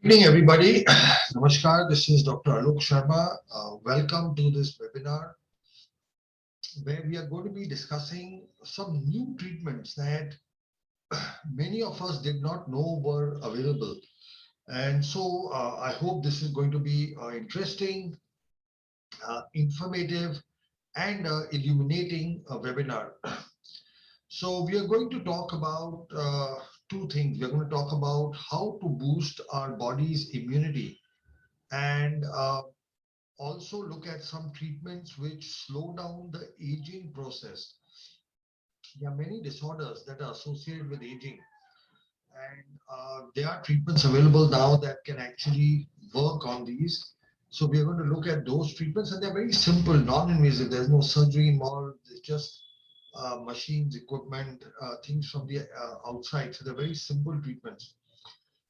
Evening, everybody. Namaskar. This is Dr. Alok Sharma. Welcome to this webinar where we are going to be discussing some new treatments that many of us did not know were available. And so I hope this is going to be interesting, informative, and illuminating webinar. So we are going to talk about two things. We're going to talk about how to boost our body's immunity and also look at some treatments which slow down the aging process. There are many disorders that are associated with aging, and there are treatments available now that can actually work on these. So we are going to look at those treatments, and they're very simple, non-invasive. There's no surgery involved. It's just machines, equipment, things from the outside. So they're very simple treatments.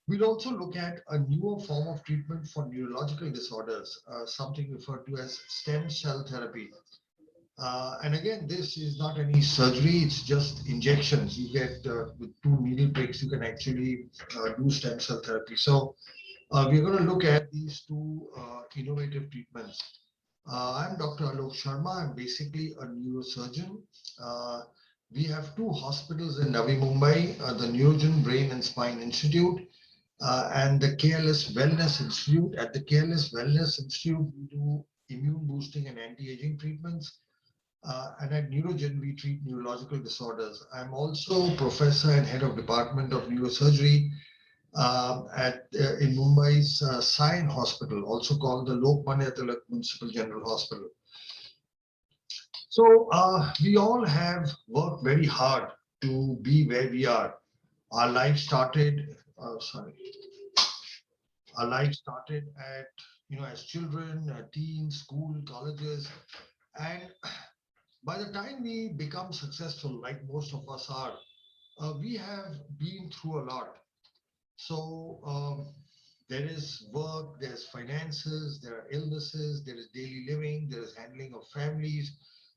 We'll also look at a newer form of treatment for neurological disorders, something referred to as stem cell therapy. And again, this is not any surgery, it's just injections. You get with two needle pricks, you can actually do stem cell therapy. So we're going to look at these two innovative treatments. I'm Dr. Alok Sharma. I'm basically a neurosurgeon. Uh, we have two hospitals in Navi Mumbai, the Neurogen Brain and Spine Institute and the KLS Wellness Institute. At the KLS Wellness Institute, we do immune boosting and anti-aging treatments. And at Neurogen, we treat neurological disorders. I'm also professor and head of department of neurosurgery at in Mumbai's Sion Hospital, also called the Lokmanya Tilak Municipal General Hospital. So we all have worked very hard to be where we are. Our life started, sorry, our life started at, as children, teens, school, colleges, and by the time we become successful, like most of us are, we have been through a lot. So there is work, there's finances, there are illnesses, there is daily living, there is handling of families,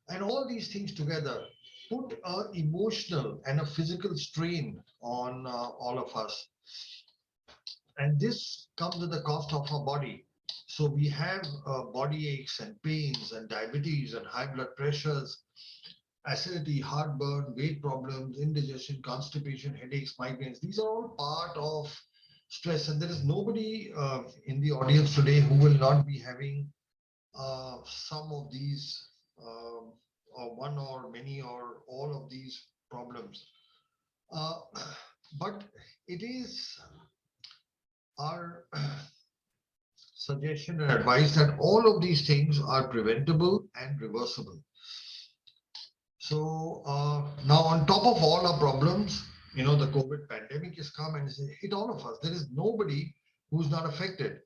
and all these things together put a emotional and a physical strain on all of us. And this comes at the cost of our body. So we have body aches and pains and diabetes and high blood pressures, acidity, heartburn, weight problems, indigestion, constipation, headaches, migraines. These are all part of stress. And there is nobody in the audience today who will not be having some of these, or one or many or all of these problems. Uh, but it is our suggestion and advice that all of these things are preventable and reversible. So now, on top of all our problems, the COVID pandemic has come and it's hit all of us. There is nobody who's not affected,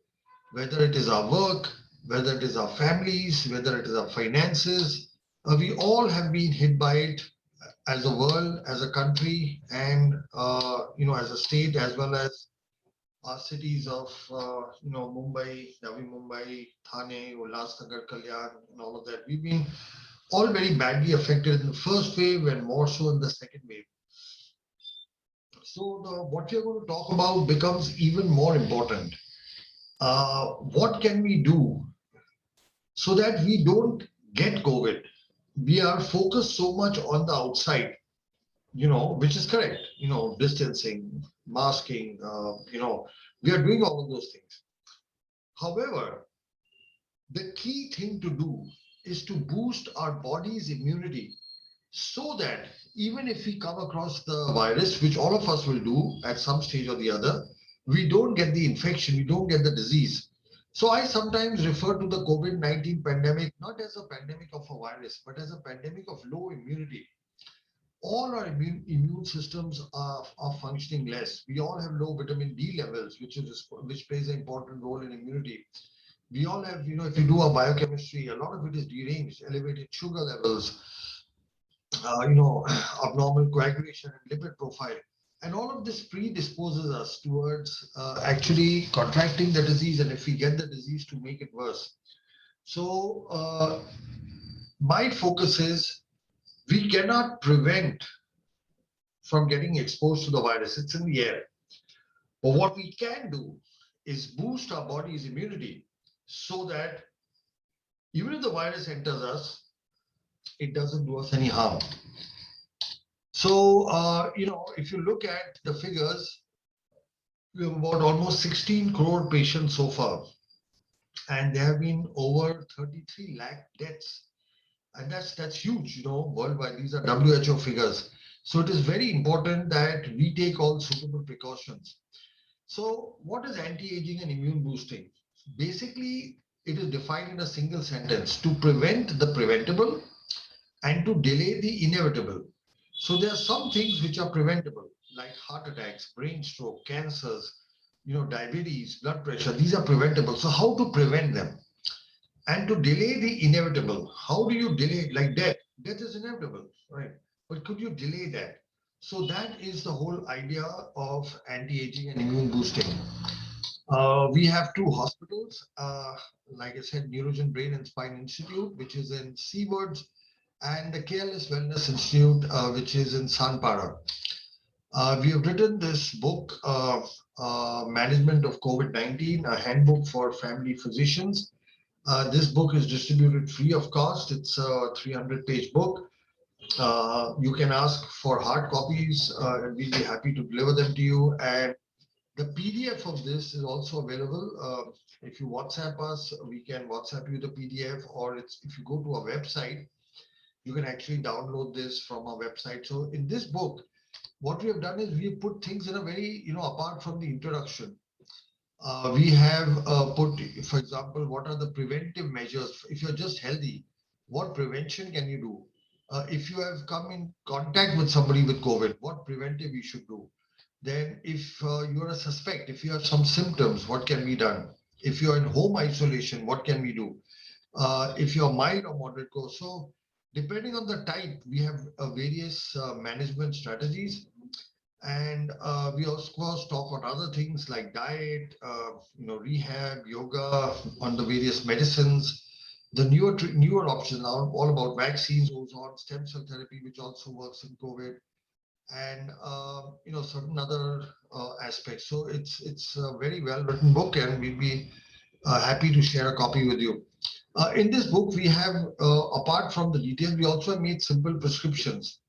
whether it is our work, whether it is our families, whether it is our finances. We all have been hit by it as a world, as a country, and as a state, as well as our cities of Mumbai, Navi Mumbai, Thane, Ulhasnagar, Kalyan, and all of that. We've been all very badly affected in the first wave and more so in the second wave. So what we're going to talk about becomes even more important. What can we do so that we don't get COVID? We are focused so much on the outside, which is correct, distancing, masking, we are doing all of those things. However, the key thing to do is to boost our body's immunity so that even if we come across the virus, which all of us will do at some stage or the other, we don't get the infection, we don't get the disease. So I sometimes refer to the COVID-19 pandemic not as a pandemic of a virus, but as a pandemic of low immunity. All our immune systems are functioning less. We all have low vitamin D levels, which plays an important role in immunity. We all have, if you do a biochemistry, a lot of it is deranged, elevated sugar levels, abnormal coagulation and lipid profile. And all of this predisposes us towards actually contracting the disease, and if we get the disease, to make it worse. So my focus is we cannot prevent from getting exposed to the virus. It's in the air. But what we can do is boost our body's immunity so that even if the virus enters us, it doesn't do us any harm. So, if you look at the figures, we have about almost 16 crore patients so far, and there have been over 33 lakh deaths. And that's huge, worldwide. These are WHO figures. So it is very important that we take all suitable precautions. So what is anti-aging and immune boosting? Basically, it is defined in a single sentence: to prevent the preventable and to delay the inevitable. So there are some things which are preventable, like heart attacks, brain stroke, cancers, diabetes, blood pressure. These are preventable. So how to prevent them? And to delay the inevitable. How do you delay it? Like death? Death is inevitable, right? But could you delay that? So that is the whole idea of anti-aging and immune boosting. We have two hospitals, like I said, Neurogen Brain and Spine Institute, which is in Seawards, and the KLS Wellness Institute, which is in Sanpara. We have written this book, Management of COVID-19, a handbook for family physicians. This book is distributed free of cost. It's a 300-page book. You can ask for hard copies, and we'll be happy to deliver them to you. And the PDF of this is also available. If you WhatsApp us, we can WhatsApp you the PDF, or if you go to our website, you can actually download this from our website. So in this book, what we have done is we put things in a very, apart from the introduction, we have put, for example, what are the preventive measures? If you're just healthy, what prevention can you do? If you have come in contact with somebody with COVID, what preventive you should do? Then if you're a suspect, if you have some symptoms, what can be done? If you're in home isolation, what can we do? If you're mild or moderate course. So depending on the type, we have various management strategies. And we also, of course, talk on other things like diet, rehab, yoga, on the various medicines. The newer options are all about vaccines, ozone, stem cell therapy, which also works in COVID, and certain other aspects. So it's a very well written book, and we'd be happy to share a copy with you. In this book, we have, apart from the details, we also made simple prescriptions.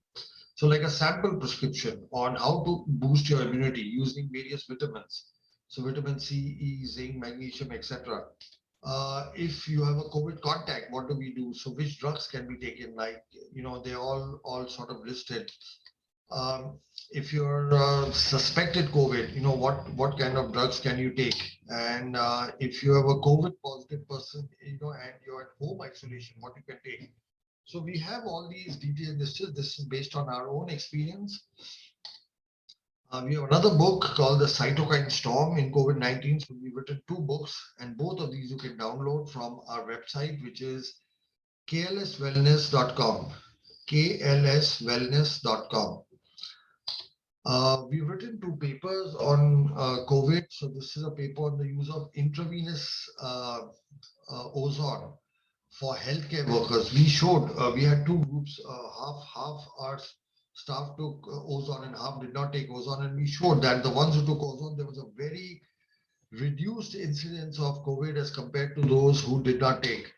So like a sample prescription on how to boost your immunity using various vitamins. So vitamin C, E, zinc, magnesium, etc. If you have a COVID contact, what do we do? So which drugs can be taken? Like, they're all sort of listed. If you're suspected COVID, what kind of drugs can you take? And if you have a COVID positive person, and you're at home isolation, what you can take? So we have all these detailed lists. This is based on our own experience. We have another book called The Cytokine Storm in COVID-19. So we've written two books, and both of these you can download from our website, which is klswellness.com. klswellness.com. We've written two papers on COVID. So this is a paper on the use of intravenous ozone for healthcare workers. We showed, we had two groups, half our staff took ozone and half did not take ozone, and we showed that the ones who took ozone, there was a very reduced incidence of COVID as compared to those who did not take.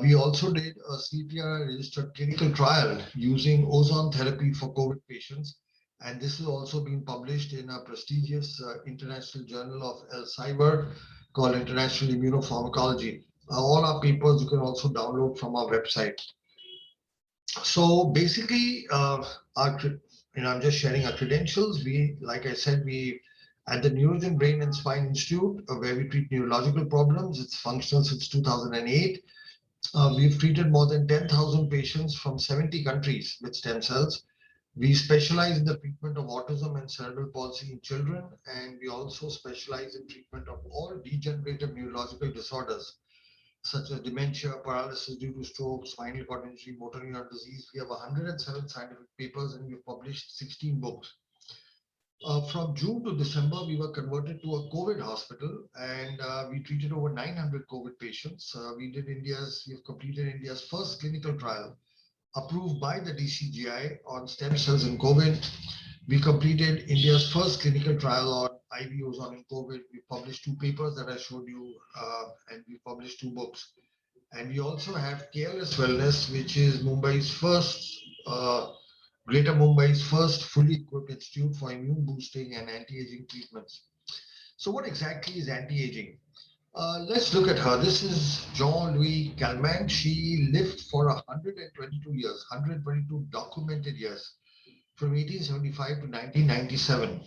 We also did a CPR registered clinical trial using ozone therapy for COVID patients, and this has also been published in a prestigious international journal of Elsevier called International Immunopharmacology. All our papers you can also download from our website. So basically, I'm just sharing our credentials. Like I said, we at the Neurogen Brain and Spine Institute, where we treat neurological problems. It's functional since 2008. We've treated more than 10,000 patients from 70 countries with stem cells. We specialize in the treatment of autism and cerebral palsy in children, and we also specialize in treatment of all degenerative neurological disorders, such as dementia, paralysis due to stroke, spinal cord injury, motor neuron disease. We have 107 scientific papers, and we've published 16 books. From June to December, we were converted to a COVID hospital, and we treated over 900 COVID patients. We've completed India's first clinical trial approved by the DCGI on stem cells in COVID. We completed India's first clinical trial on IV ozone in COVID. We published 2 papers that I showed you, and we published 2 books. And we also have Careless Wellness, which is Greater Mumbai's first fully equipped institute for immune boosting and anti-aging treatments. So what exactly is anti-aging? Let's look at her. This is Jean-Louis Calment. She lived for 122 years, 122 documented years, from 1875 to 1997.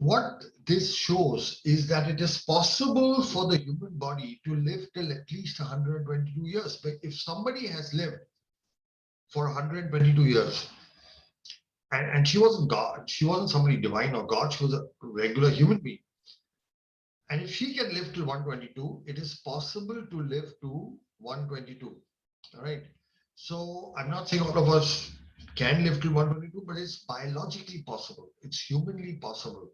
What this shows is that it is possible for the human body to live till at least 122 years. But if somebody has lived for 122 years, and she wasn't God, she wasn't somebody divine or God, she was a regular human being. And if she can live till 122, it is possible to live to 122. All right. So I'm not saying all of us can live till 122, but it's biologically possible. It's humanly possible.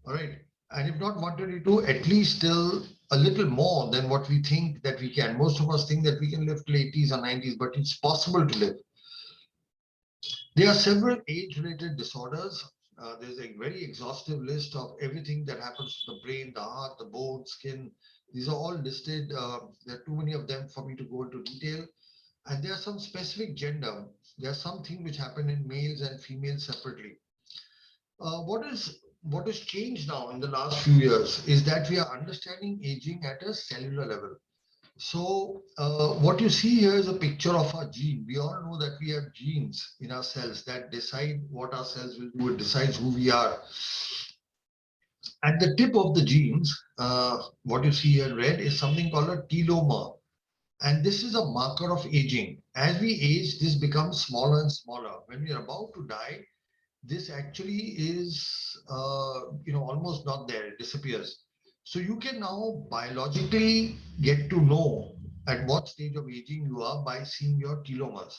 All right. And if not 122, at least still a little more than what we think that we can. Most of us think that we can live till 80s or 90s, but it's possible to live. There are several age-related disorders. There's a very exhaustive list of everything that happens to the brain, the heart, the bone, skin. These are all listed. There are too many of them for me to go into detail. And there are some specific gender. There are some things which happen in males and females separately. What is changed now in the last few years is that we are understanding aging at a cellular level. So what you see here is a picture of our gene. We all know that we have genes in our cells that decide what our cells will do. It decides who we are. At the tip of the genes, what you see here red is something called a telomere. And this is a marker of aging. As we age, this becomes smaller and smaller. When we are about to die, this actually is, almost not there. It disappears. So you can now biologically get to know at what stage of aging you are by seeing your telomeres.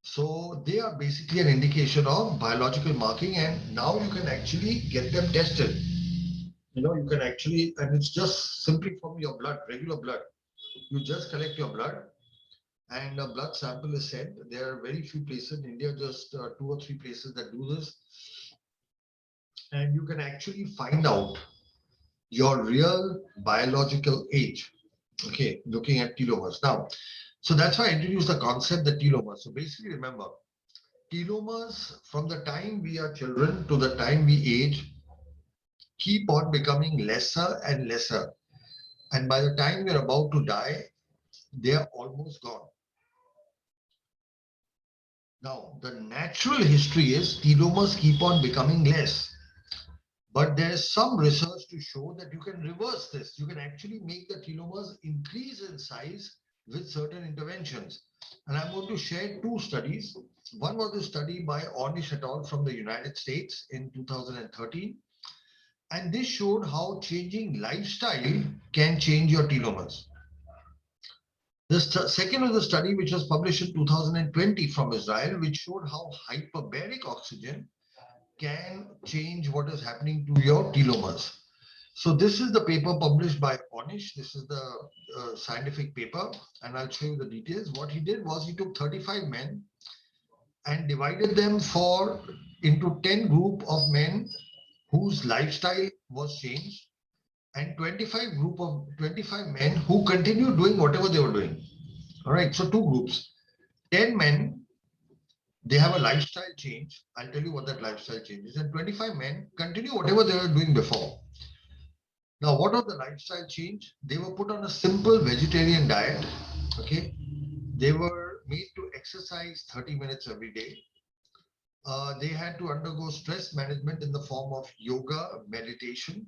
So they are basically an indication of biological marking, and now you can actually get them tested. You can actually, and it's just simply from your blood, regular blood. You just collect your blood, and a blood sample is sent. There are very few places in India, just 2 or 3 places that do this, and you can actually find out your real biological age. Okay, looking at telomeres. Now, so that's why I introduced the concept, the telomeres. So basically, remember, telomeres from the time we are children to the time we age keep on becoming lesser and lesser. And by the time we're about to die, they are almost gone. Now, the natural history is telomeres keep on becoming less. But there's some research to show that you can reverse this. You can actually make the telomeres increase in size with certain interventions. And I'm going to share 2 studies. One was a study by Ornish et al. From the United States in 2013. And this showed how changing lifestyle can change your telomeres. The second was a study which was published in 2020 from Israel, which showed how hyperbaric oxygen can change what is happening to your telomeres. So this is the paper published by Ornish. This is the scientific paper, and I'll show you the details. What he did was he took 35 men and divided them into 10 group of men whose lifestyle was changed, and 25 men who continued doing whatever they were doing. All right, so 2 groups. 10 men, they have a lifestyle change. I'll tell you what that lifestyle change is. And 25 men continue whatever they were doing before. Now, what was the lifestyle change? They were put on a simple vegetarian diet. Okay. They were made to exercise 30 minutes every day. They had to undergo stress management in the form of yoga, meditation.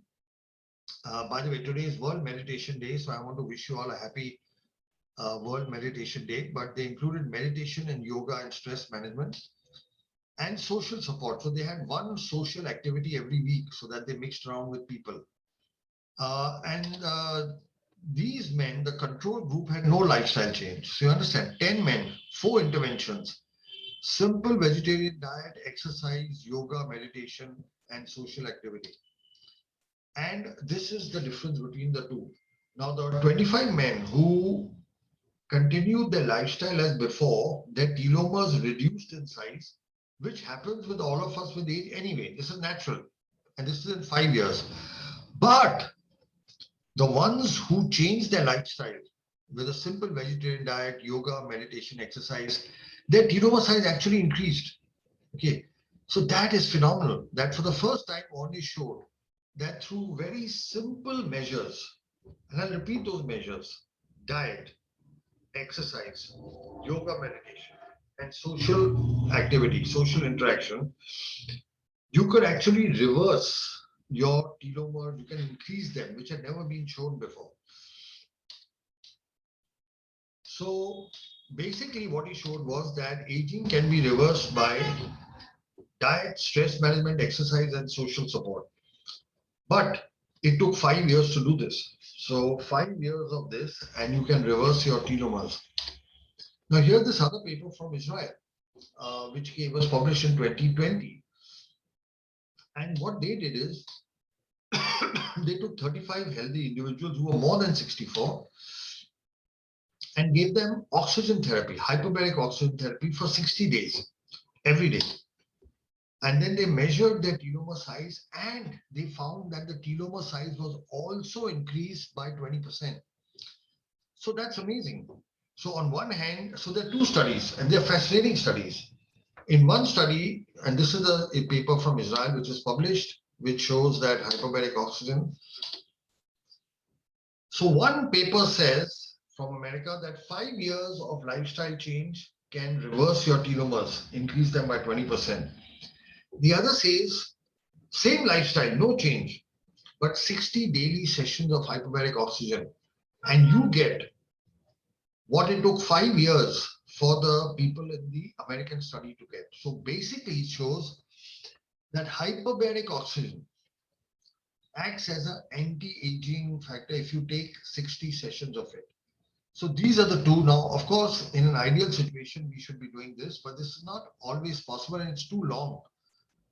By the way, today is World Meditation Day, so I want to wish you all a happy World Meditation Day. But they included meditation and yoga and stress management and social support. So they had one social activity every week so that they mixed around with people. These men, the control group, had no lifestyle change. So you understand, 10 men, 4 interventions, simple vegetarian diet, exercise, yoga, meditation, and social activity. And this is the difference between the two. Now, the 25 men who continued their lifestyle as before, their telomeres reduced in size, which happens with all of us with age anyway. This is natural. and this is in 5 years. But the ones who change their lifestyle with a simple vegetarian diet, yoga, meditation, exercise, their telomere size actually increased. Okay, so that is phenomenal. That for the first time, Ornish showed that through very simple measures, and I'll repeat those measures: diet, exercise, yoga, meditation, and social activity, social interaction, you could actually reverse your telomere. You can increase them, which had never been shown before. So basically, what he showed was that aging can be reversed by diet, stress management, exercise, and social support. But it took 5 years to do this. So 5 years of this, and you can reverse your telomeres. Now, here's this other paper from Israel, was published in 2020. And what they did is they took 35 healthy individuals who were more than 64 and gave them oxygen therapy, hyperbaric oxygen therapy for 60 days, every day. And then they measured their telomere size and they found that the telomere size was also increased by 20%. So that's amazing. So on one hand, so there are two studies and they're fascinating studies. In one study, and this is a paper from Israel which is published, which shows that hyperbaric oxygen. So one paper says from America that 5 years of lifestyle change can reverse your telomeres, increase them by 20%. The other says same lifestyle, no change, but 60 daily sessions of hyperbaric oxygen, and you get what it took 5 years for the people in the American study to get. So basically, it shows that hyperbaric oxygen acts as an anti-aging factor if you take 60 sessions of it. So these are the two. Now, of course, in an ideal situation, we should be doing this, but this is not always possible and it's too long.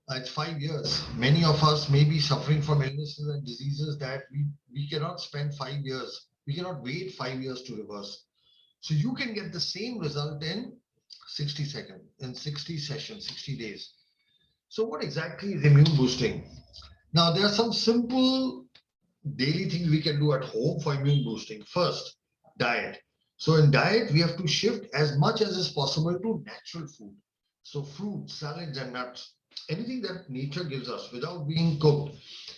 It's 5 years. Many of us may be suffering from illnesses and diseases that we cannot spend 5 years. We cannot wait 5 years to reverse. So you can get the same result in 60 seconds, in 60 sessions, 60 days. So what exactly is immune boosting? Now, there are some simple daily things we can do at home for immune boosting. First, diet. So in diet, we have to shift as much as is possible to natural food. So fruits, salads, and nuts. Anything that nature gives us without being cooked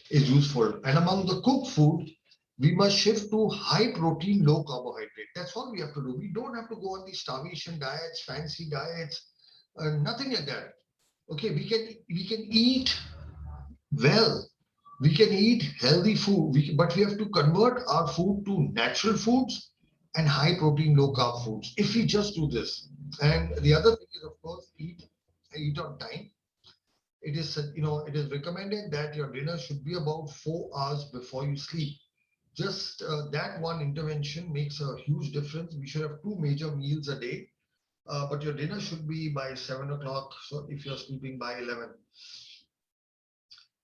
is useful. And among the cooked food, we must shift to high protein, low carbohydrate. That's all we have to do. We don't have to go on these starvation diets, fancy diets, nothing like that. Okay, we can eat well. We can eat healthy food, but we have to convert our food to natural foods and high protein, low carb foods. If we just do this, and the other thing is, of course, eat on time. It is recommended that your dinner should be about 4 hours before you sleep. Just that one intervention makes a huge difference. We should have two major meals a day, but your dinner should be by 7 o'clock. So if you're sleeping by 11.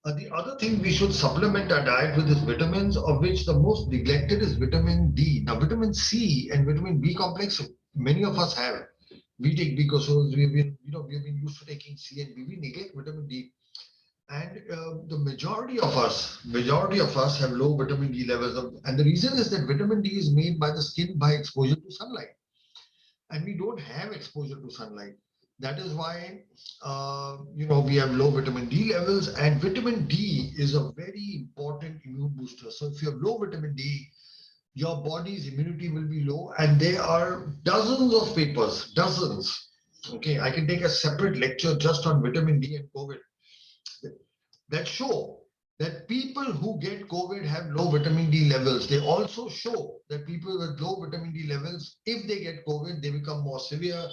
The other thing we should supplement our diet with is vitamins, of which the most neglected is vitamin D. Now, vitamin C and vitamin B complex, many of us have. We take B because we've been used to taking C and B. We neglect vitamin D, and the majority of us have low vitamin D levels, and the reason is that vitamin D is made by the skin by exposure to sunlight, and we don't have exposure to sunlight. That is why we have low vitamin D levels, and vitamin D is a very important immune booster. So if you have low vitamin D, your body's immunity will be low, and there are dozens of papers, dozens. Okay, I can take a separate lecture just on vitamin D and COVID that show that people who get COVID have low vitamin D levels. They also show that people with low vitamin D levels, if they get COVID, they become more severe.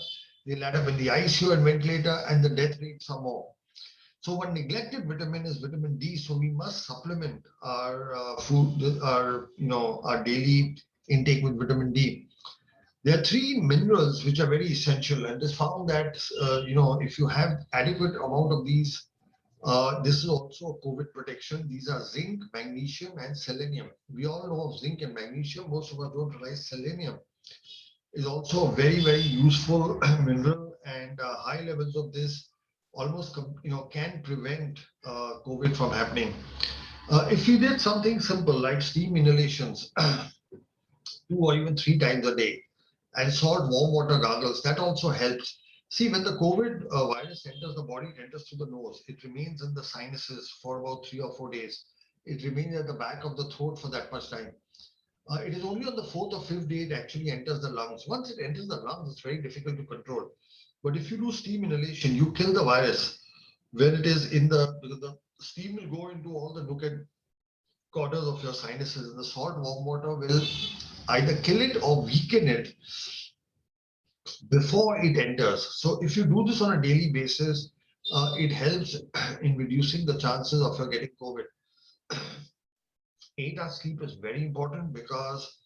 They land up in the ICU and ventilator, and the death rates are more. So one neglected vitamin is vitamin D. So we must supplement our food, our daily intake with vitamin D. There are three minerals which are very essential, and it's found that if you have adequate amount of these, this is also a COVID protection. These are zinc, magnesium, and selenium. We all know of zinc and magnesium. Most of us don't realize selenium is also a very, very useful mineral, and high levels of this almost can prevent COVID from happening. If you did something simple like steam inhalations 2 or even 3 times a day and salt warm water gargles, that also helps. See, when the COVID virus enters the body, it enters through the nose. It remains in the sinuses for about 3 or 4 days. It remains at the back of the throat for that much time. It is only on the fourth or fifth day it actually enters the lungs. Once it enters the lungs, it's very difficult to control. But if you do steam inhalation, you kill the virus when it is in because the steam will go into all the nook and corners of your sinuses, and the salt warm water will either kill it or weaken it before it enters. So if you do this on a daily basis, it helps in reducing the chances of your getting COVID. 8 hours sleep is very important because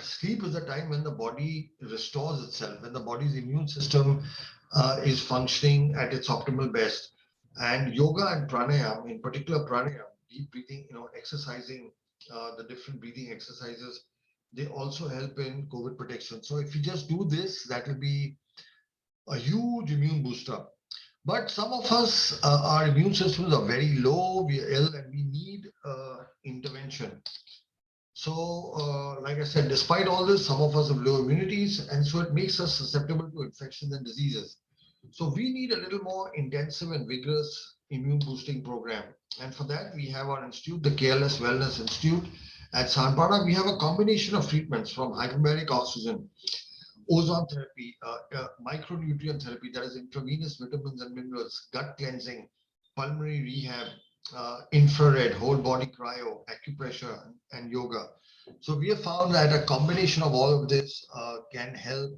sleep is the time when the body restores itself, when the body's immune system is functioning at its optimal best. And yoga and pranayam, in particular pranayam, deep breathing, exercising, the different breathing exercises, they also help in COVID protection. So if you just do this, that will be a huge immune booster. But some of us, our immune systems are very low, we are ill, and we need intervention. So, like I said, despite all this, some of us have low immunities, and so it makes us susceptible to infections and diseases. So, we need a little more intensive and vigorous immune boosting program. And for that, we have our institute, the KLS Wellness Institute at Sanpada. We have a combination of treatments from hyperbaric oxygen, ozone therapy, micronutrient therapy, that is intravenous vitamins and minerals, gut cleansing, pulmonary rehab, infrared, whole body cryo, acupressure, and yoga. So we have found that a combination of all of this can help.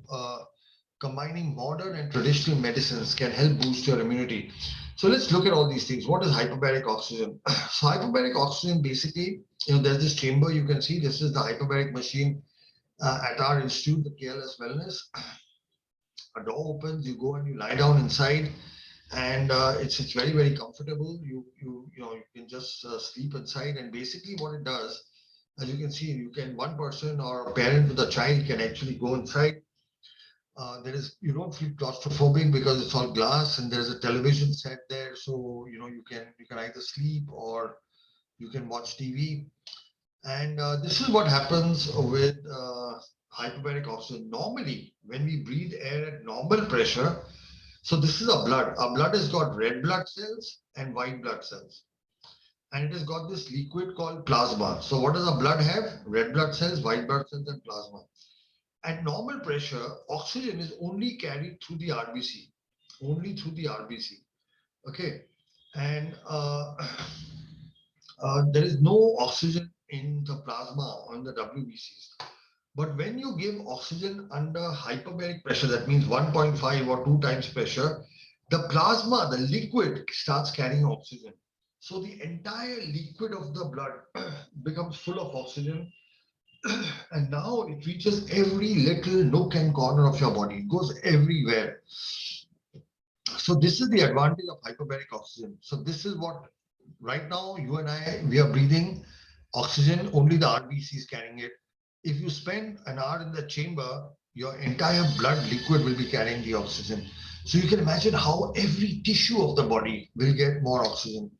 Combining modern and traditional medicines can help boost your immunity. So let's look at all these things. What is hyperbaric oxygen? So hyperbaric oxygen basically, there's this chamber you can see. This is the hyperbaric machine at our institute, the KLS Wellness. A door opens, you go and you lie down inside, and it's very comfortable. You can just sleep inside, and basically what it does, as you can see, you can one person or a parent with a child can actually go inside. You don't feel claustrophobic because it's all glass and there's a television set there, so you can either sleep or you can watch TV. And this is what happens with hyperbaric oxygen. Normally, when we breathe air at normal pressure, so this is our blood. Our blood has got red blood cells and white blood cells. And it has got this liquid called plasma. So what does our blood have? Red blood cells, white blood cells, and plasma. At normal pressure, oxygen is only carried through the RBC, only through the RBC. Okay. And there is no oxygen in the plasma on the WBCs. But when you give oxygen under hyperbaric pressure, that means 1.5 or 2 times pressure, the plasma, the liquid, starts carrying oxygen. So the entire liquid of the blood becomes full of oxygen, and now it reaches every little nook and corner of your body. It goes everywhere. So this is the advantage of hyperbaric oxygen. So this is what right now you and I, we are breathing oxygen, only the RBC is carrying it. If you spend an hour in the chamber, your entire blood liquid will be carrying the oxygen. So you can imagine how every tissue of the body will get more oxygen.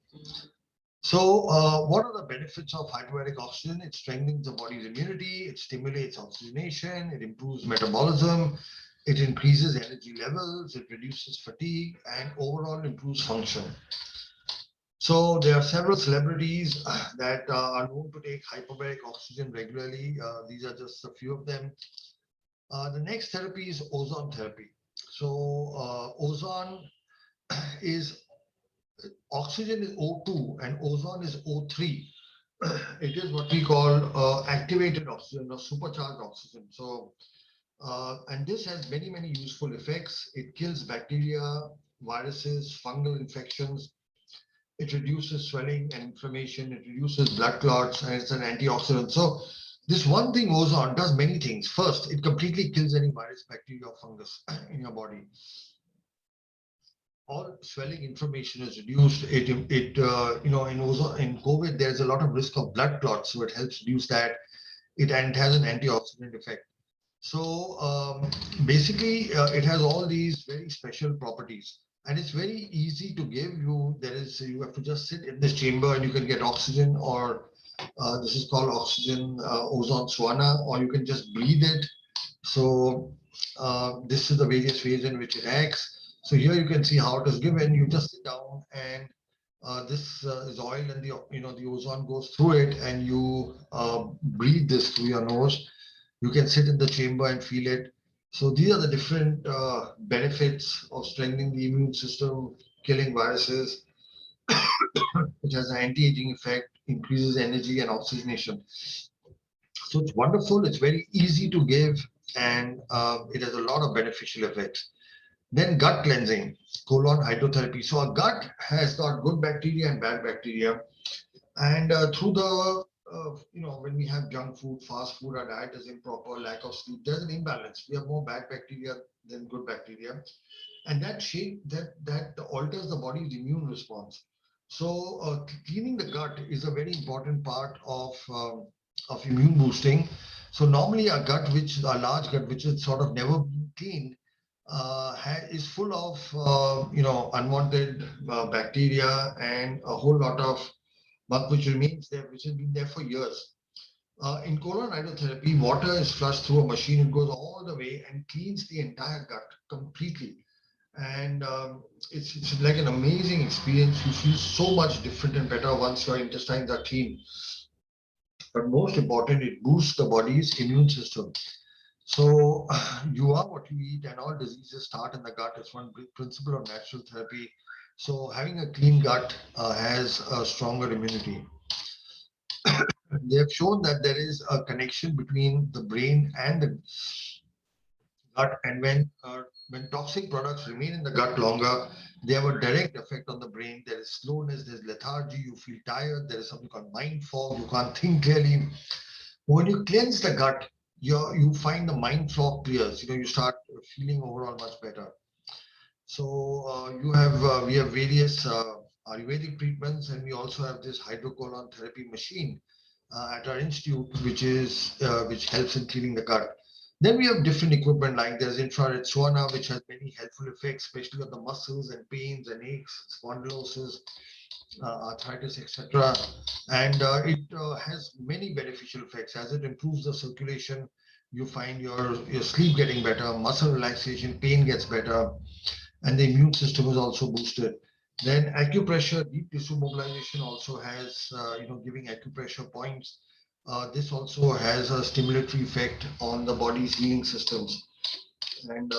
So, what are the benefits of hyperbaric oxygen? It strengthens the body's immunity, it stimulates oxygenation, it improves metabolism, it increases energy levels, it reduces fatigue, and overall improves function. So, there are several celebrities that are known to take hyperbaric oxygen regularly. These are just a few of them. The next therapy is ozone therapy. So, ozone is oxygen is O2 and ozone is O3. It is what we call activated oxygen or supercharged oxygen. So, and this has many useful effects. It kills bacteria, viruses, fungal infections. It reduces swelling and inflammation. It reduces blood clots, and it's an antioxidant. So, this one thing, ozone, does many things. First, it completely kills any virus, bacteria, or fungus in your body. All swelling inflammation is reduced. In ozone, in COVID, there's a lot of risk of blood clots, so it helps reduce that. It has an antioxidant effect. So basically, it has all these very special properties. and it's very easy to give. You have to just sit in this chamber and you can get oxygen, or this is called oxygen ozone sauna, or you can just breathe it. So this is the various ways in which it acts. So here you can see how it is given. You just sit down, and this is oil, and the ozone goes through it, and you breathe this through your nose. You can sit in the chamber and feel it. So these are the different benefits of strengthening the immune system, killing viruses, which has an anti-aging effect, increases energy and oxygenation. So it's wonderful. It's very easy to give, and it has a lot of beneficial effects. Then gut cleansing, colon hydrotherapy. So our gut has got good bacteria and bad bacteria, and through the when we have junk food, fast food, our diet is improper, lack of sleep, there's an imbalance. We have more bad bacteria than good bacteria, and that alters the body's immune response. So cleaning the gut is a very important part of immune boosting. So normally a large gut which is sort of never been cleaned, is full of unwanted bacteria and a whole lot of but which remains there, which has been there for years. In colon hydrotherapy, water is flushed through a machine. It goes all the way and cleans the entire gut completely. And it's like an amazing experience. You feel so much different and better once your intestines are clean. But most important, it boosts the body's immune system. So you are what you eat, and all diseases start in the gut. It's one big principle of natural therapy. So having a clean gut has a stronger immunity. They have shown that there is a connection between the brain and the gut, and when toxic products remain in the gut longer, they have a direct effect on the brain. There is slowness, there's lethargy, you feel tired, there is something called mind fog, you can't think clearly. When you cleanse the gut, you find the mind fog clears. You start feeling overall much better. So we have various Ayurvedic treatments, and we also have this hydrocolon therapy machine at our institute, which helps in cleaning the gut. Then we have different equipment like there's infrared sauna, which has many helpful effects, especially on the muscles and pains and aches, spondylosis, arthritis, etc. And it has many beneficial effects as it improves the circulation. You find your sleep getting better, muscle relaxation, pain gets better, and the immune system is also boosted. Then acupressure, deep tissue mobilization also has, giving acupressure points. This also has a stimulatory effect on the body's healing systems. And,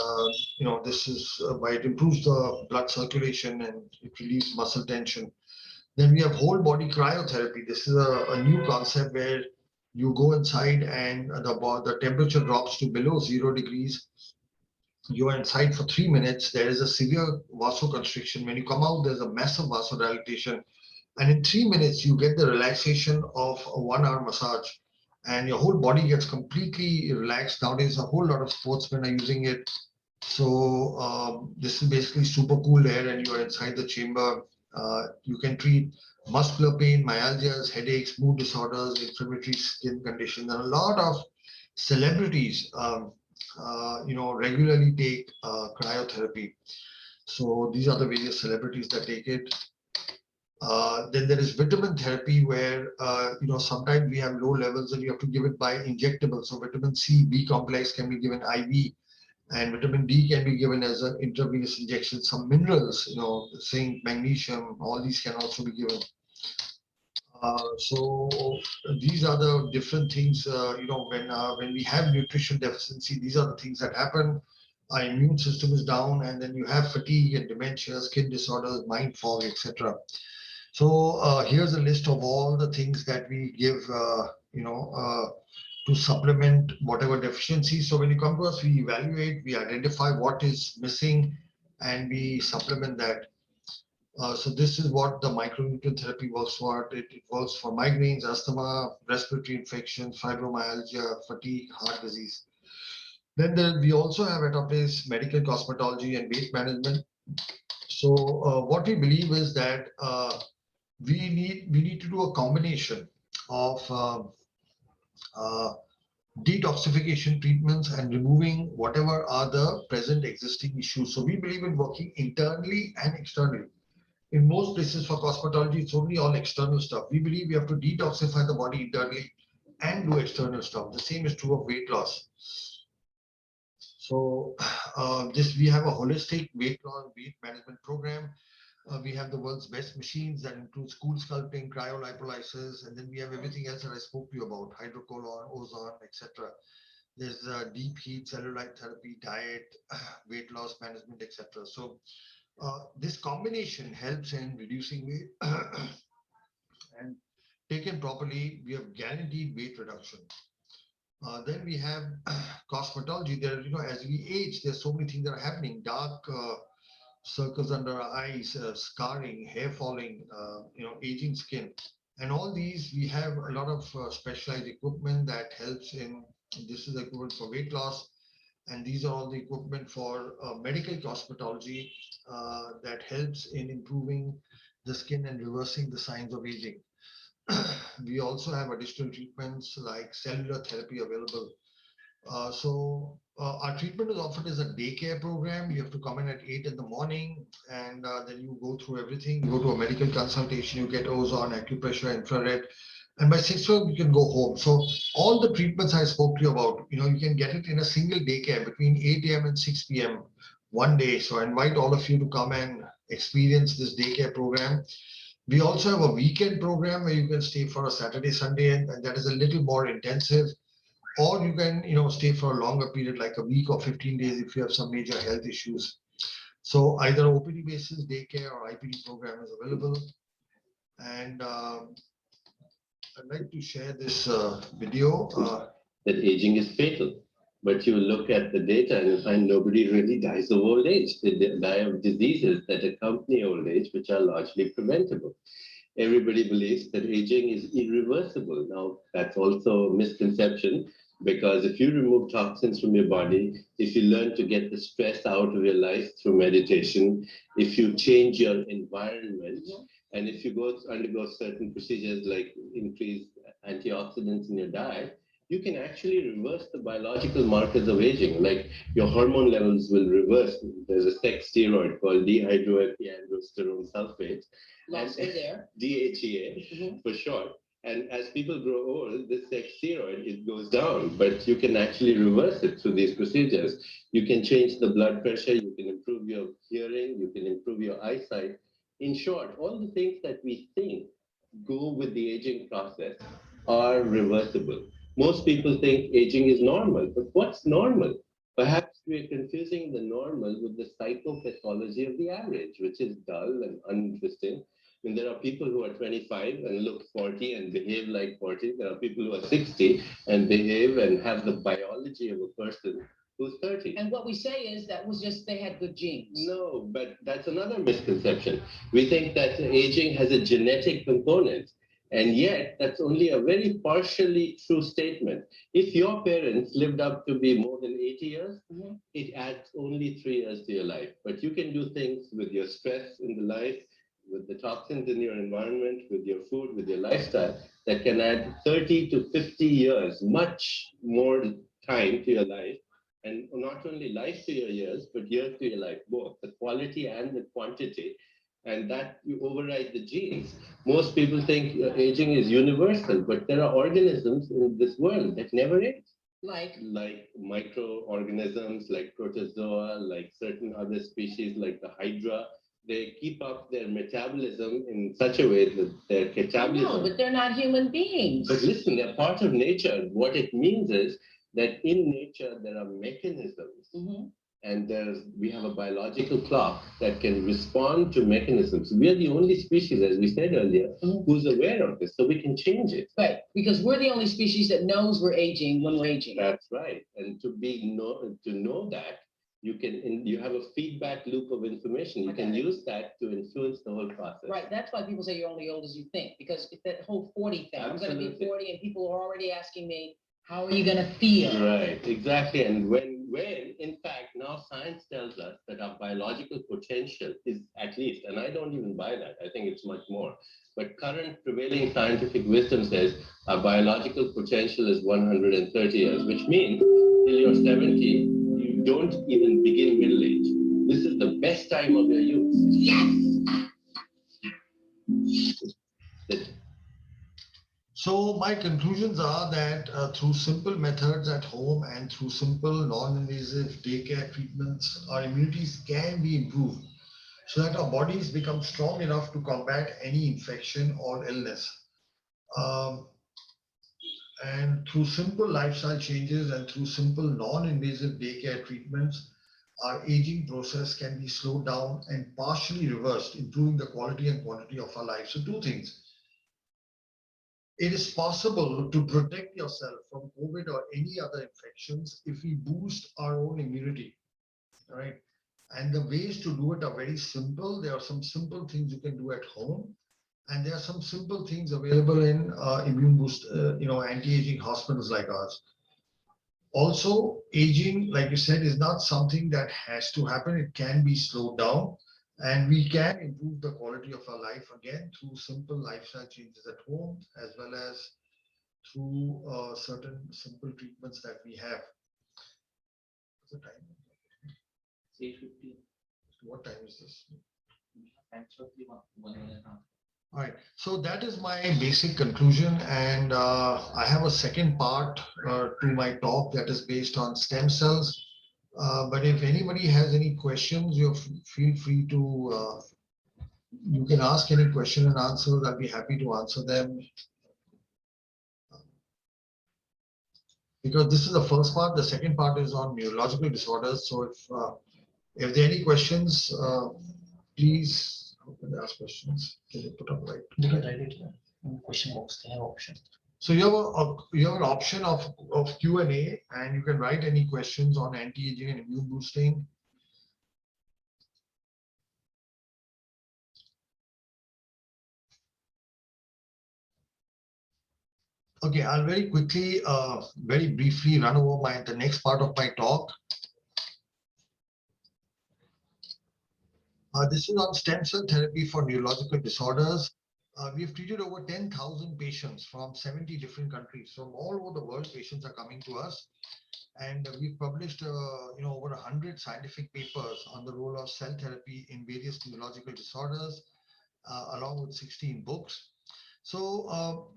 this is why it improves the blood circulation and it relieves muscle tension. Then we have whole body cryotherapy. This is a new concept where you go inside and the temperature drops to below 0 degrees. You are inside for 3 minutes. There is a severe vasoconstriction. When you come out, there's a massive vasodilatation. And in 3 minutes, you get the relaxation of a 1 hour massage. And your whole body gets completely relaxed. Nowadays, a whole lot of sportsmen are using it. So this is basically super cool air, and you are inside the chamber. You can treat muscular pain, myalgias, headaches, mood disorders, inflammatory skin conditions, and a lot of celebrities, regularly take cryotherapy. So these are the various celebrities that take it. Then there is vitamin therapy where sometimes we have low levels and you have to give it by injectable. So vitamin C, B complex can be given IV, and vitamin D can be given as an intravenous injection. Some minerals, zinc, magnesium, all these can also be given. So these are the different things. When we have nutrition deficiency, these are the things that happen. Our immune system is down, and then you have fatigue and dementia, skin disorders, mind fog, etc. So here's a list of all the things that we give, to supplement whatever deficiency. So when you come to us, we evaluate, we identify what is missing, and we supplement that. So this is what the micronutrient therapy works for. It works for migraines, asthma, respiratory infections, fibromyalgia, fatigue, heart disease. We also have at our place medical cosmetology and weight management. So what we believe is that we need to do a combination of uh, detoxification treatments, and removing whatever are the present existing issues. So we believe in working internally and externally. In most places for cosmetology, it's only all external stuff. We believe we have to detoxify the body internally and do external stuff. The same is true of weight loss. So this we have a holistic weight loss, weight management program. We have the world's best machines that include school sculpting, cryolipolysis, and then we have everything else that I spoke to you about: hydrocolon, ozone, etc. There's deep heat, cellulite therapy, diet, weight loss management, etc. So this combination helps in reducing weight and taken properly, we have guaranteed weight reduction. Then we have cosmetology. There, as we age, there's so many things that are happening. Dark circles under our eyes, scarring, hair falling, aging skin, and all these. We have a lot of specialized equipment that helps in. This is the equipment for weight loss, and these are all the equipment for medical cosmetology that helps in improving the skin and reversing the signs of aging. We also have additional treatments like cellular therapy available. Our treatment is offered as a daycare program. You have to come in at 8 in the morning, and then you go through everything. You go to a medical consultation, you get ozone, acupressure, infrared, and by 6 o'clock you can go home. So all the treatments I spoke to you about, you can get it in a single daycare between 8 a.m. and 6 p.m. one day. So I invite all of you to come and experience this daycare program. We also have a weekend program where you can stay for a Saturday, Sunday, and that is a little more intensive. Or you can, stay for a longer period, like a week or 15 days, if you have some major health issues. So either OPD basis, daycare, or IPD program is available. And I'd like to share this video. That aging is fatal. But you look at the data and you find nobody really dies of old age. They die of diseases that accompany old age, which are largely preventable. Everybody believes that aging is irreversible. Now, that's also a misconception because if you remove toxins from your body, if you learn to get the stress out of your life through meditation, if you change your environment, and if you undergo certain procedures like increase antioxidants in your diet, you can actually reverse the biological markers of aging, like your hormone levels will reverse. There's a sex steroid called dehydroepiandrosterone sulfate, Lost me there. DHEA for short. And as people grow old, this sex steroid, it goes down, but you can actually reverse it through these procedures. You can change the blood pressure, you can improve your hearing, you can improve your eyesight. In short, all the things that we think go with the aging process are reversible. Most people think aging is normal, but what's normal? Perhaps we're confusing the normal with the psychopathology of the average, which is dull and uninteresting. And there are people who are 25 and look 40 and behave like 40. There are people who are 60 and behave and have the biology of a person who's 30. And what we say is that was just they had good genes. No, but that's another misconception. We think that aging has a genetic component. And yet, that's only a very partially true statement. If your parents lived up to be more than 80 years, it adds only 3 years to your life. But you can do things with your stress in the life, with the toxins in your environment, with your food, with your lifestyle, that can add 30 to 50 years, much more time to your life. And not only life to your years, but years to your life, both the quality and the quantity. And that you override the genes. Most people think aging is universal, but there are organisms in this world that never age. Like microorganisms, like protozoa, like certain other species, like the hydra. They keep up their metabolism in such a way that their catabolism. No, but they're not human beings. But listen, they're part of nature. What it means is that in nature there are mechanisms. And we have a biological clock that can respond to mechanisms. We are the only species, as we said earlier, who's aware of this, so we can change it. Right, because we're the only species that knows we're aging when we're aging. That's right, and to know that, you have a feedback loop of information. You can use that to influence the whole process. Right, that's why people say you're only old as you think, because that whole 40 thing. Absolutely. I'm going to be 40, and people are already asking me, How are you going to feel? Right, exactly. And when in fact now science tells us that our biological potential is at least, and I don't even buy that, I think it's much more. But current prevailing scientific wisdom says our biological potential is 130 years, which means till you're 70, you don't even begin middle age. This is the best time of your youth. Yes. That So my conclusions are that through simple methods at home and through simple non-invasive daycare treatments, our immunities can be improved so that our bodies become strong enough to combat any infection or illness. Um, and through simple lifestyle changes and through simple non-invasive daycare treatments, our aging process can be slowed down and partially reversed, improving the quality and quantity of our life. So two things. It is possible to protect yourself from COVID or any other infections if we boost our own immunity, right? And the ways to do it are very simple. There are some simple things you can do at home, and there are some simple things available in immune boost, anti-aging hospitals like ours. Also, aging, like you said, is not something that has to happen. It can be slowed down, and we can improve the quality of our life again through simple lifestyle changes at home, as well as through certain simple treatments that we have. What's the time? 3:50. What time is this? Actually, 1 1.5. All right. So that is my basic conclusion, and I have a second part to my talk that is based on stem cells. But if anybody has any questions, you feel free to. You can ask any question and answers. I'll be happy to answer them. Because this is the first part. The second part is on neurological disorders. So if there are any questions, please ask questions. Can you put up right? You can write it here in the question box. They have option. So you have an option of Q&A, and you can write any questions on anti-aging and immune boosting. Okay, I'll very quickly, very briefly run over the next part of my talk. This is on stem cell therapy for neurological disorders. We've treated over 10,000 patients from 70 different countries. From all over the world, patients are coming to us. And we've published over 100 scientific papers on the role of cell therapy in various neurological disorders, along with 16 books. So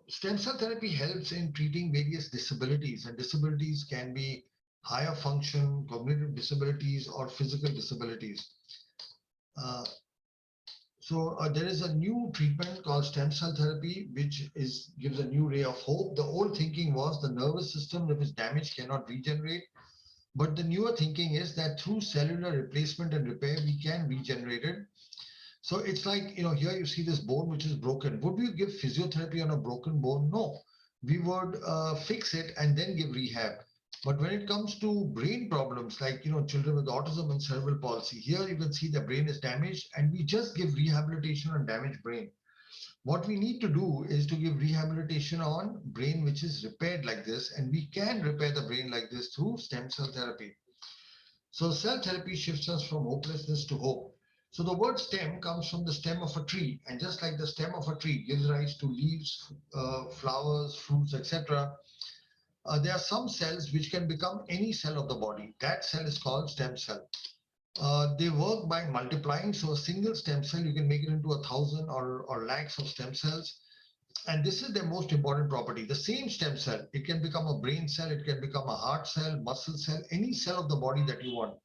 stem cell therapy helps in treating various disabilities, and disabilities can be higher function, cognitive disabilities, or physical disabilities. So there is a new treatment called stem cell therapy, which gives a new ray of hope. The old thinking was the nervous system, if it's damaged, cannot regenerate. But the newer thinking is that through cellular replacement and repair, we can regenerate it. So it's like, here you see this bone which is broken. Would we give physiotherapy on a broken bone? No. We would fix it and then give rehab. But when it comes to brain problems, like children with autism and cerebral palsy, here you can see the brain is damaged, and we just give rehabilitation on damaged brain. What we need to do is to give rehabilitation on brain which is repaired like this, and we can repair the brain like this through stem cell therapy. So cell therapy shifts us from hopelessness to hope. So the word stem comes from the stem of a tree, and just like the stem of a tree gives rise to leaves, flowers, fruits, etc. There are some cells which can become any cell of the body. That cell is called stem cell. They work by multiplying. So a single stem cell, you can make it into 1,000 or lakhs of stem cells. And this is their most important property. The same stem cell, it can become a brain cell, it can become a heart cell, muscle cell, any cell of the body that you want.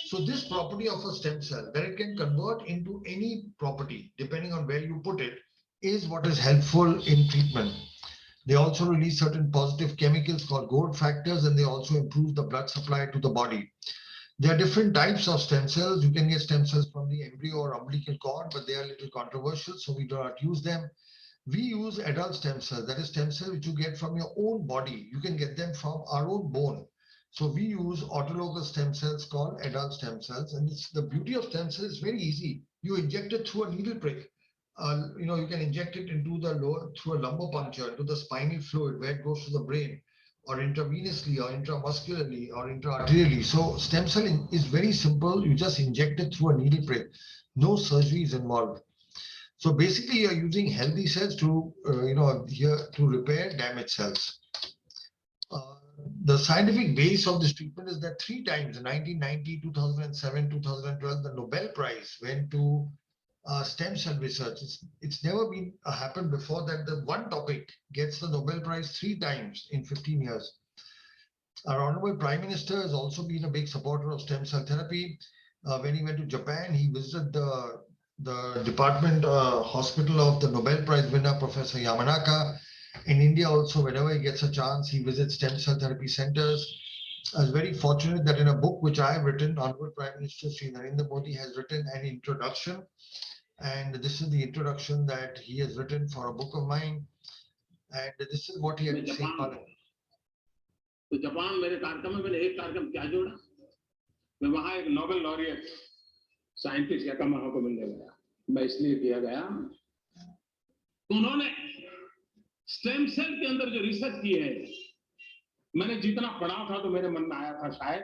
So this property of a stem cell, that it can convert into any property, depending on where you put it, is what is helpful in treatment. They also release certain positive chemicals called growth factors, and they also improve the blood supply to the body. There are different types of stem cells. You can get stem cells from the embryo or umbilical cord, but they are a little controversial, so we do not use them. We use adult stem cells, that is stem cells which you get from your own body. You can get them from our own bone. So we use autologous stem cells called adult stem cells. And the beauty of stem cells is very easy. You inject it through a needle prick. You can inject it into the lower, through a lumbar puncture, into the spinal fluid where it goes to the brain. or intravenously or intramuscularly or intraarterially. So stem cell is very simple. You just inject it through a needle prick. No surgery is involved. So basically, you're using healthy cells to, here to repair damaged cells. Uh, the scientific base of this treatment is that three times in 1990, 2007, 2012, the Nobel Prize went to stem cell research. It's never been happened before that the one topic gets the Nobel Prize three times in 15 years. Our Honorable Prime Minister has also been a big supporter of stem cell therapy. When he went to Japan, he visited the department hospital of the Nobel Prize winner, Professor Yamanaka. In India also, whenever he gets a chance, he visits stem cell therapy centers. I was very fortunate that in a book which I have written, Honorable Prime Minister Sri Narendra Modi has written an introduction. And this is the introduction that he has written for a book of mine. And this is what he had to say. तो Japan मेरे कार्यक्रम में मैंने एक कार्यक्रम क्या जोड़ा, मैं वहां एक नोबेल लॉरिएट साइंटिस्ट यामाहा को मिलने गया। मैं इसलिए किया गया, उन्होंने स्टेम सेल के अंदर जो रिसर्च की है, मैंने जितना पढ़ा था तो मेरे मन में आया था शायद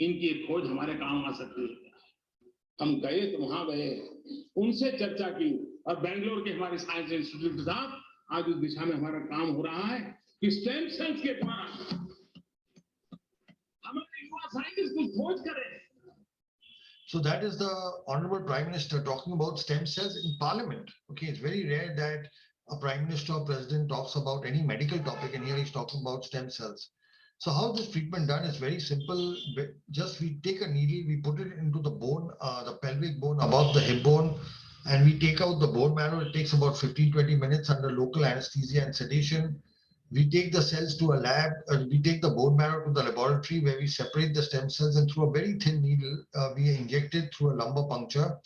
इनकी खोज हमारे काम आ सकती है। हम गए तो वहां गए, उनसे चर्चा की और बेंगलोर के हमारे साइंस इंस्टीट्यूट के साथ आज उस दिशा में हमारा काम हो रहा है कि स्टेम सेल्स के द्वारा हमारे युवा साइंटिस्ट कुछ खोज करें। So that is the Honorable Prime Minister talking about stem cells in Parliament. Okay, it's very rare that a Prime Minister or President talks about any medical topic, and here he's talking about stem cells. So how this treatment done is very simple. Just we take a needle, we put it into the bone, the pelvic bone above the hip bone, and we take out the bone marrow. It takes about 15-20 minutes under local anesthesia and sedation. We take the cells to a lab, we take the bone marrow to the laboratory where we separate the stem cells, and through a very thin needle, we inject it through a lumbar puncture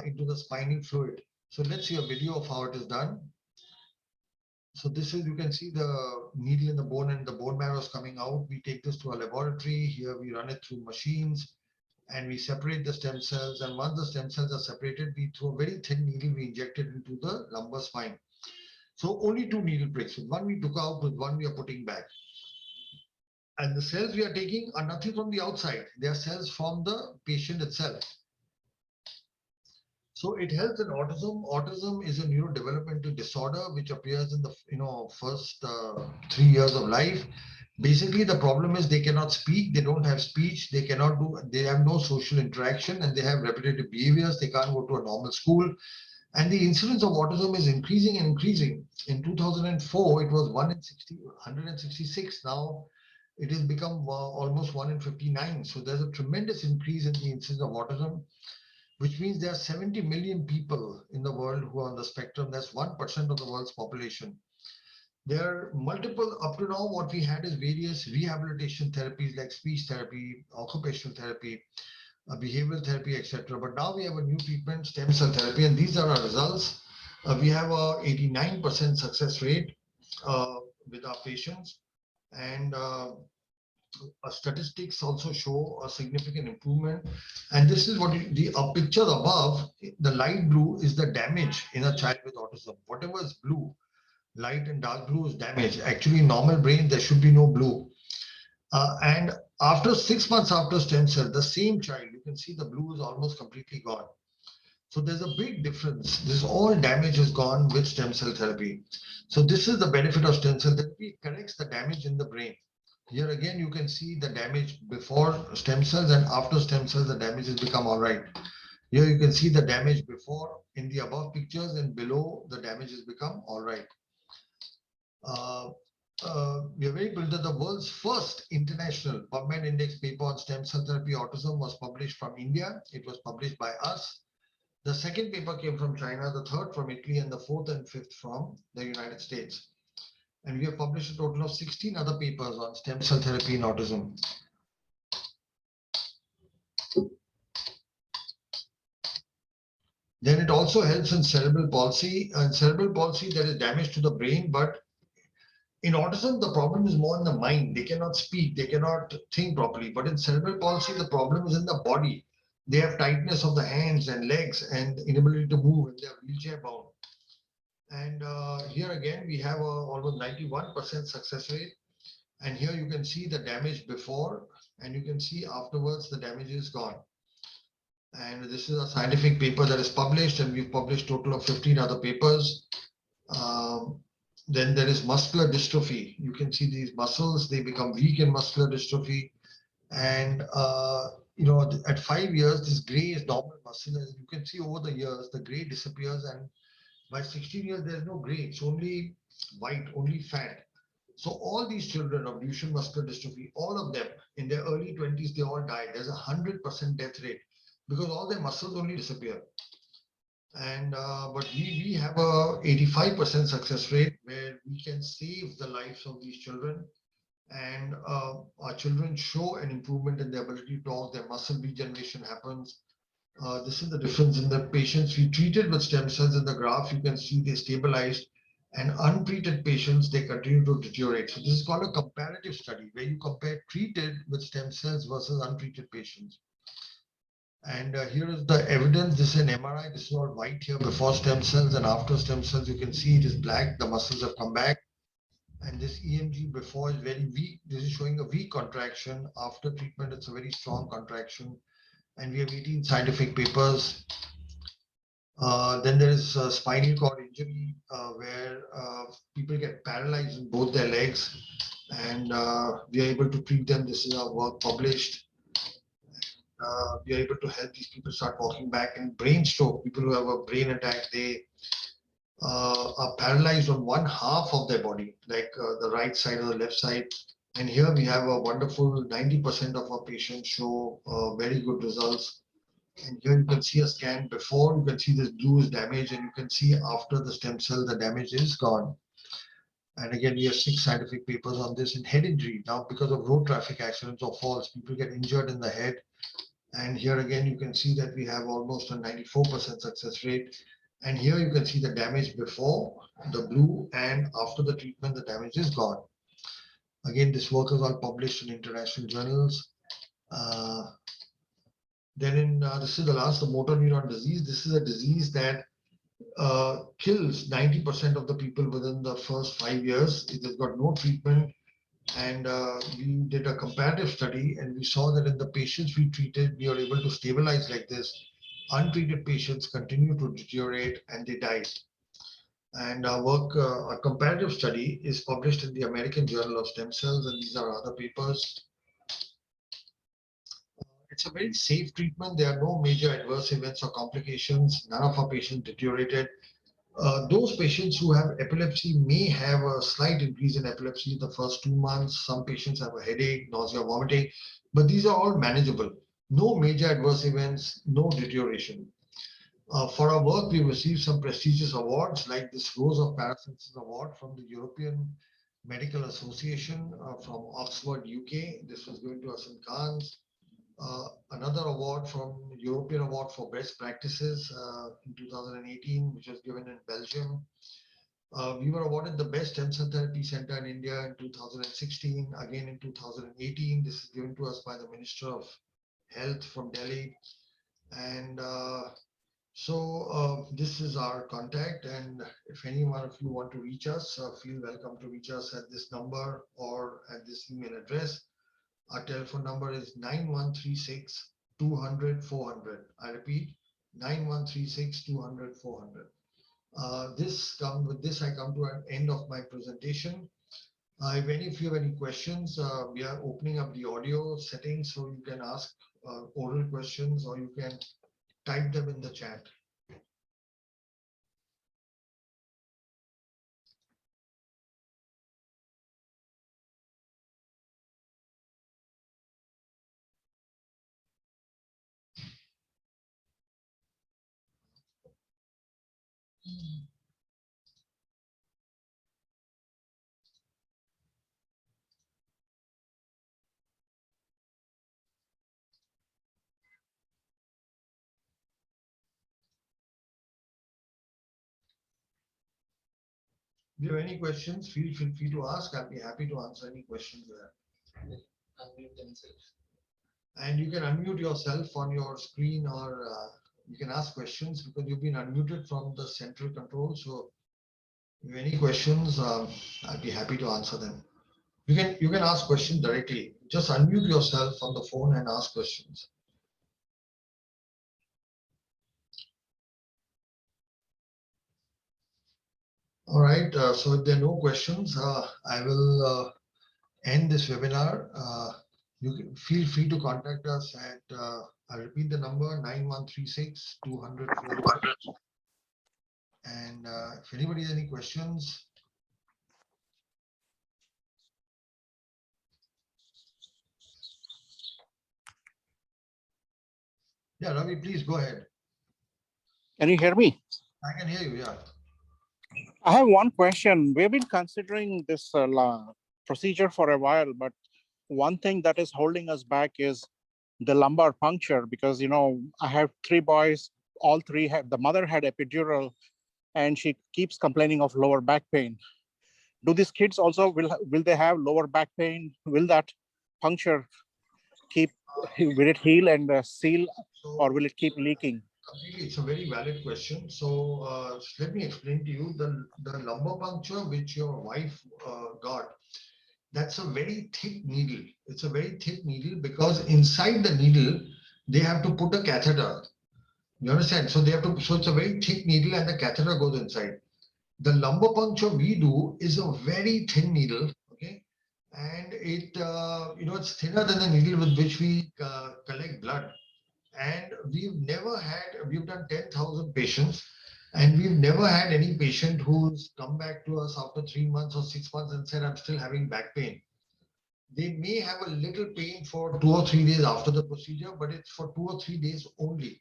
into the spinal fluid. So let's see a video of how it is done. So this is, you can see the needle in the bone and the bone marrow is coming out. We take this to a laboratory. Here we run it through machines and we separate the stem cells. And once the stem cells are separated, we through a very thin needle, we inject it into the lumbar spine. So only two needle pricks. With one we took out, with one we are putting back. And the cells we are taking are nothing from the outside. They are cells from the patient itself. So it helps in autism. Autism is a neurodevelopmental disorder which appears in the first 3 years of life. Basically, the problem is they cannot speak. They don't have speech. They cannot do. They have no social interaction, and they have repetitive behaviors. They can't go to a normal school. And the incidence of autism is increasing and increasing. In 2004, it was 1 in 166. Now it has become almost 1 in 59. So there's a tremendous increase in the incidence of autism, which means there are 70 million people in the world who are on the spectrum. That's 1% of the world's population. There are multiple, up to now, what we had is various rehabilitation therapies like speech therapy, occupational therapy, behavioral therapy, etc. But now we have a new treatment, stem cell therapy, and these are our results. We have a 89% success rate with our patients, and statistics also show a significant improvement. And this is what the picture above, the light blue is the damage in a child with autism. Whatever is blue, light and dark blue is damage. Actually, in normal brain, there should be no blue. And after 6 months after stem cell, the same child, you can see the blue is almost completely gone. So there's a big difference. This all damage is gone with stem cell therapy. So this is the benefit of stem cell therapy. It corrects the damage in the brain. Here again, you can see the damage before stem cells, and after stem cells, the damage has become all right. Here you can see the damage before in the above pictures, and below the damage has become all right. We are very pleased that the world's first international PubMed index paper on stem cell therapy autism was published from India. It was published by us. The second paper came from China, the third from Italy, and the fourth and fifth from the United States. And we have published a total of 16 other papers on stem cell therapy in autism. Then it also helps in cerebral palsy. In cerebral palsy, there is damage to the brain, but in autism, the problem is more in the mind. They cannot speak, they cannot think properly. But in cerebral palsy, the problem is in the body. They have tightness of the hands and legs and inability to move, and they are wheelchair bound. And here again, we have almost 91% success rate. And here you can see the damage before, and you can see afterwards the damage is gone. And this is a scientific paper that is published, and we've published total of 15 other papers. Then there is muscular dystrophy. You can see these muscles, they become weak in muscular dystrophy. And at 5 years, this gray is normal muscle. As you can see over the years, the gray disappears, and by 16 years, there's no gray. It's only white, only fat. So all these children of Duchenne muscular dystrophy, all of them in their early 20s, they all died. There's a 100% death rate because all their muscles only disappear. And but we have a 85% success rate where we can save the lives of these children, and our children show an improvement in their ability to talk. Their muscle regeneration happens. This is the difference in the patients we treated with stem cells. In the graph, you can see they stabilized, and untreated patients, they continue to deteriorate. So this is called a comparative study where you compare treated with stem cells versus untreated patients. And here is the evidence. This is an MRI. This is all white here before stem cells, and after stem cells, you can see it is black. The muscles have come back. And this EMG before is very weak. This is showing a weak contraction. After treatment, it's a very strong contraction. And we have 18 scientific papers. Then there is spinal cord injury where people get paralyzed in both their legs, and we are able to treat them. This is our work published. We are able to help these people start walking back. And brain stroke, people who have a brain attack, they are paralyzed on one half of their body, like the right side or the left side. And here we have a wonderful 90% of our patients show very good results. And here you can see a scan before, you can see this blue is damage, and you can see after the stem cell, the damage is gone. And again, we have 6 scientific papers on this. In head injury. Now, because of road traffic accidents or falls, people get injured in the head. And here again, you can see that we have almost a 94% success rate. And here you can see the damage before, the blue, and after the treatment, the damage is gone. Again, this work is all published in international journals. This is the last, the motor neuron disease. This is a disease that kills 90% of the people within the first 5 years. It has got no treatment. And we did a comparative study, and we saw that in the patients we treated, we are able to stabilize like this. Untreated patients continue to deteriorate, and they die. And our work, a comparative study, is published in the American Journal of Stem Cells, and these are other papers. It's a very safe treatment. There are no major adverse events or complications. None of our patients deteriorated. Those patients who have epilepsy may have a slight increase in epilepsy in the first 2 months. Some patients have a headache, nausea, vomiting, but these are all manageable. No major adverse events, no deterioration. For our work, we received some prestigious awards like this Rose of Paracelsus Award from the European Medical Association from Oxford, UK. This was given to us in Cannes. Another award from European Award for Best Practices in 2018, which was given in Belgium. We were awarded the Best Stem Cell Therapy Center in India in 2016. Again in 2018, this is given to us by the Minister of Health from Delhi. And this is our contact. And if any one of you want to reach us, feel welcome to reach us at this number or at this email address. Our telephone number is 9136 200 400. I repeat, 9136 200 400. With this, I come to an end of my presentation. If any of you have any questions, we are opening up the audio settings so you can ask oral questions, or you can type them in the chat. If you have any questions, feel free to ask. I'll be happy to answer any questions there. Unmute themselves. And you can unmute yourself on your screen, or you can ask questions because you've been unmuted from the central control. So if you have any questions, I'll be happy to answer them. You can ask questions directly. Just unmute yourself on the phone and ask questions. All right. So if there are no questions, I will end this webinar. You can feel free to contact us at. I'll repeat the number 9136 200. And if anybody has any questions. Yeah, Ravi, please go ahead. Can you hear me? I can hear you, yeah. I have one question. We've been considering this procedure for a while, but one thing that is holding us back is the lumbar puncture, because, you know, I have 3 boys, all 3 have, the mother had epidural, and she keeps complaining of lower back pain. Do these kids also, will they have lower back pain? Will that puncture will it heal and seal, or will it keep leaking? Completely, it's a very valid question. So let me explain to you the lumbar puncture which your wife got. That's a very thick needle. It's a very thick needle because inside the needle they have to put a catheter. You understand? So they have to. So it's a very thick needle and the catheter goes inside. The lumbar puncture we do is a very thin needle. Okay, and it it's thinner than the needle with which we collect blood. And we've done 10,000 patients, and we've never had any patient who's come back to us after 3 months or 6 months and said, I'm still having back pain. They may have a little pain for 2 or 3 days after the procedure, but it's for 2 or 3 days only.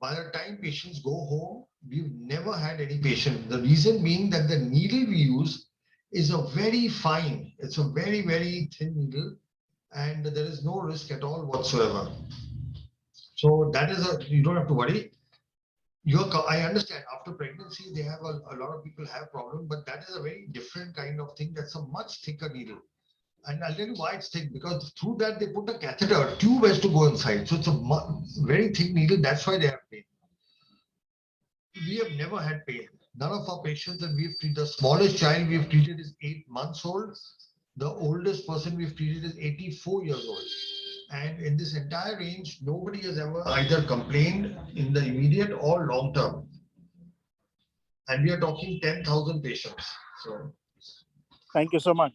By the time patients go home, we've never had any patient. The reason being that the needle we use is a very fine, it's a very, very thin needle, and there is no risk at all whatsoever. So that is you don't have to worry. I understand after pregnancy, they have a lot of people have problem, but that is a very different kind of thing. That's a much thicker needle. And I'll tell you why it's thick, because through that they put a catheter, a tube has to go inside. So it's a very thick needle. That's why they have pain. We have never had pain. None of our patients that we've treated, the smallest child we've treated is 8 months old. The oldest person we've treated is 84 years old. And in this entire range, nobody has ever either complained in the immediate or long term. And we are talking 10,000 patients. So, thank you so much.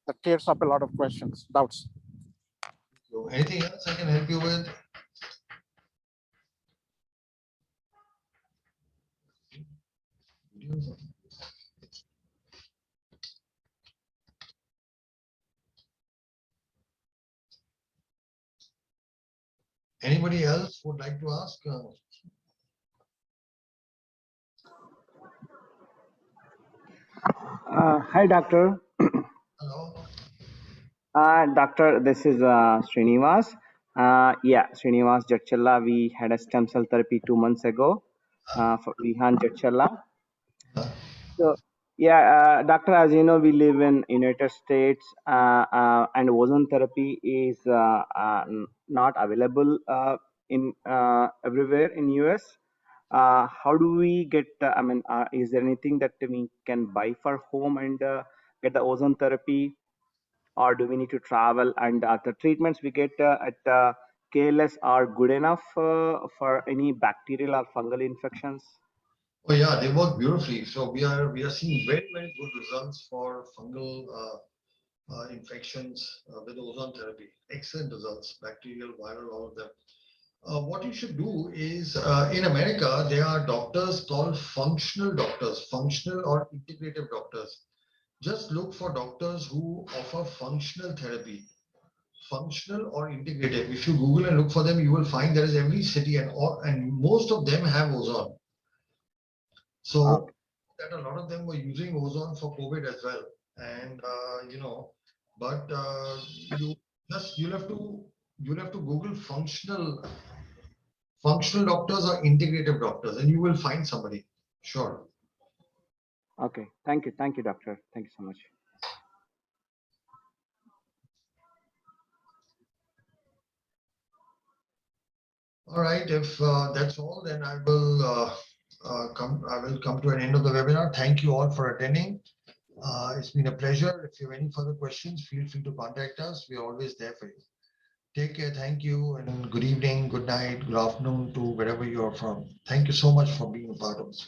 That clears up a lot of questions, doubts. so anything else I can help you with? Anybody else would like to ask? Hi, doctor. Hello. Doctor, this is Srinivas. Srinivas Jachalla. We had a stem cell therapy 2 months ago for Vihan Jachalla. So, doctor, as you know, we live in United States, and ozone therapy is not available in everywhere in US. How do we get? Is there anything that we can buy for home and get the ozone therapy, or do we need to travel? And the treatments we get at KLS are good enough for any bacterial or fungal infections? Oh yeah, they work beautifully. So we are seeing very, very good results for fungal infections with ozone therapy. Excellent results, bacterial, viral, all of them. What you should do is in America, there are doctors called functional doctors, functional or integrative doctors. Just look for doctors who offer functional therapy, functional or integrative. If you Google and look for them, you will find there is every city and most of them have ozone. So that a lot of them were using ozone for COVID as well. And but you'll have to Google functional doctors or integrative doctors, and you will find somebody. Sure. Okay. Thank you, doctor. Thank you so much. All right. If that's all, then I will come to an end of the webinar. Thank you all for attending. It's been a pleasure. If you have any further questions, feel free to contact us. We are always there for you. Take care. Thank you. And good evening, good night, good afternoon to wherever you are from. Thank you so much for being a part of this.